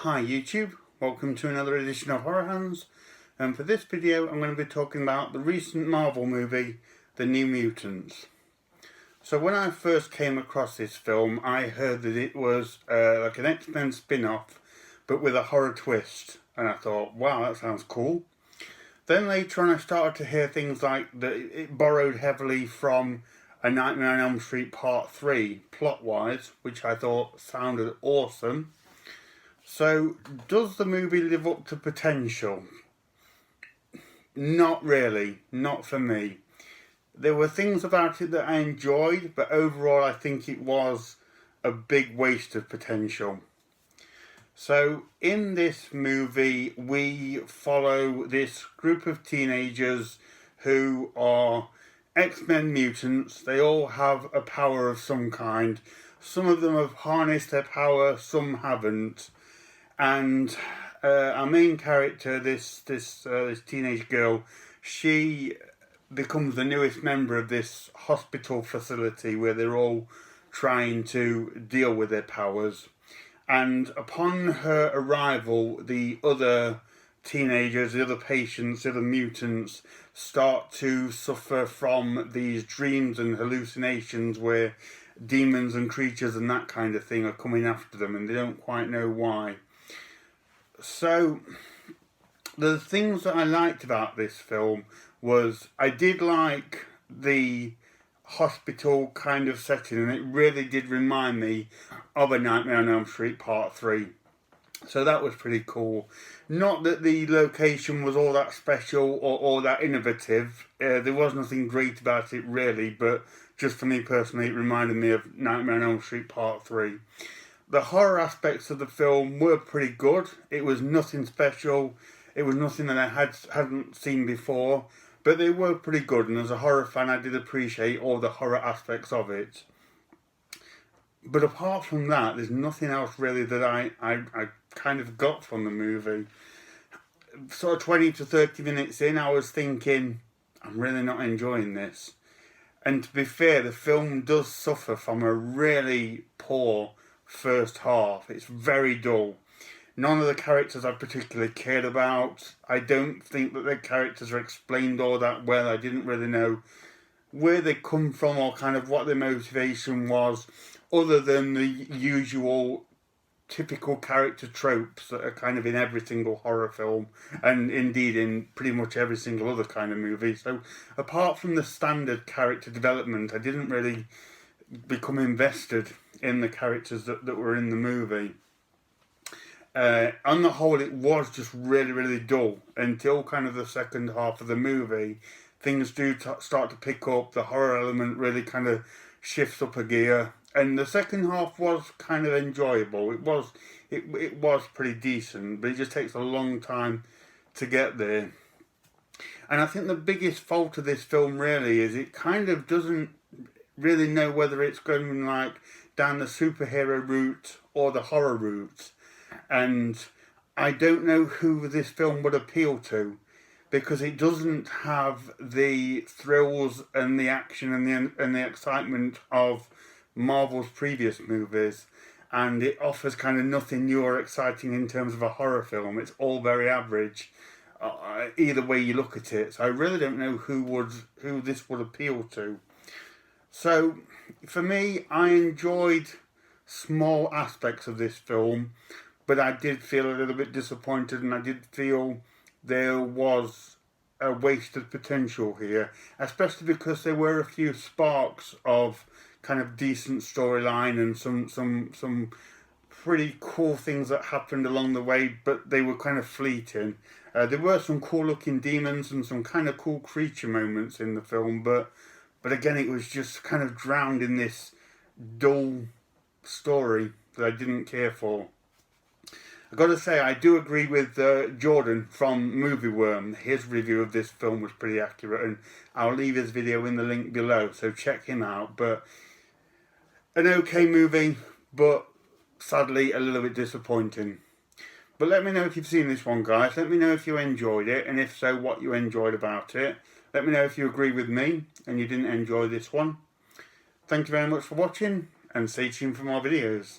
Hi YouTube, welcome to another edition of HorrorHands, and for this video I'm going to be talking about the recent Marvel movie, The New Mutants. So when I first came across this film, I heard that it was like an X-Men spin-off, but with a horror twist, and I thought, wow, that sounds cool. Then later on I started to hear things like that it borrowed heavily from A Nightmare on Elm Street Part 3, plot-wise, which I thought sounded awesome. So, does the movie live up to potential? Not really, not for me. There were things about it that I enjoyed, but overall I think it was a big waste of potential. So, in this movie, we follow this group of teenagers who are X-Men mutants. They all have a power of some kind. Some of them have harnessed their power, some haven't. And our main character, this teenage girl, she becomes the newest member of this hospital facility where they're all trying to deal with their powers. And upon her arrival, the other teenagers, the other patients, the other mutants start to suffer from these dreams and hallucinations where demons and creatures and that kind of thing are coming after them, and they don't quite know why. So, the things that I liked about this film was I did like the hospital kind of setting, and it really did remind me of A Nightmare on Elm Street Part 3. So that was pretty cool. Not that the location was all that special or all that innovative. There was nothing great about it really, but just for me personally, it reminded me of Nightmare on Elm Street Part 3. The horror aspects of the film were pretty good. It was nothing special. It was nothing that I hadn't seen before, but they were pretty good. And as a horror fan, I did appreciate all the horror aspects of it. But apart from that, there's nothing else really that I kind of got from the movie. Sort of 20 to 30 minutes in, I was thinking, I'm really not enjoying this. And to be fair, the film does suffer from a really poor first half. It's very dull. None of the characters I particularly cared about. I don't think that their characters are explained all that well. I didn't really know where they come from or kind of what their motivation was, other than the usual typical character tropes that are kind of in every single horror film, and indeed in pretty much every single other kind of movie. So apart from the standard character development, I didn't really become invested in the characters that were in the movie. On the whole, it was just really dull until kind of the second half of the movie. Things do start to pick up. The horror element really kind of shifts up a gear, and the second half was kind of enjoyable. It was pretty decent, but it just takes a long time to get there. And I think the biggest fault of this film really is it kind of doesn't really know whether it's going like down the superhero route or the horror route. And I don't know who this film would appeal to, because it doesn't have the thrills and the action and the excitement of Marvel's previous movies, and it offers kind of nothing new or exciting in terms of a horror film. It's all very average, either way you look at it. So I really don't know who this would appeal to. So for me, I enjoyed small aspects of this film, but I did feel a little bit disappointed, and I did feel there was a wasted potential here, especially because there were a few sparks of kind of decent storyline and some pretty cool things that happened along the way, but they were kind of fleeting. There were some cool looking demons and some kind of cool creature moments in the film, but again, it was just kind of drowned in this dull story that I didn't care for. I've got to say, I do agree with Jordan from Movie Worm. His review of this film was pretty accurate, and I'll leave his video in the link below, so check him out. But an okay movie, but sadly a little bit disappointing. But let me know if you've seen this one, guys. Let me know if you enjoyed it, and if so, what you enjoyed about it. Let me know if you agree with me and you didn't enjoy this one. Thank you very much for watching, and stay tuned for more videos.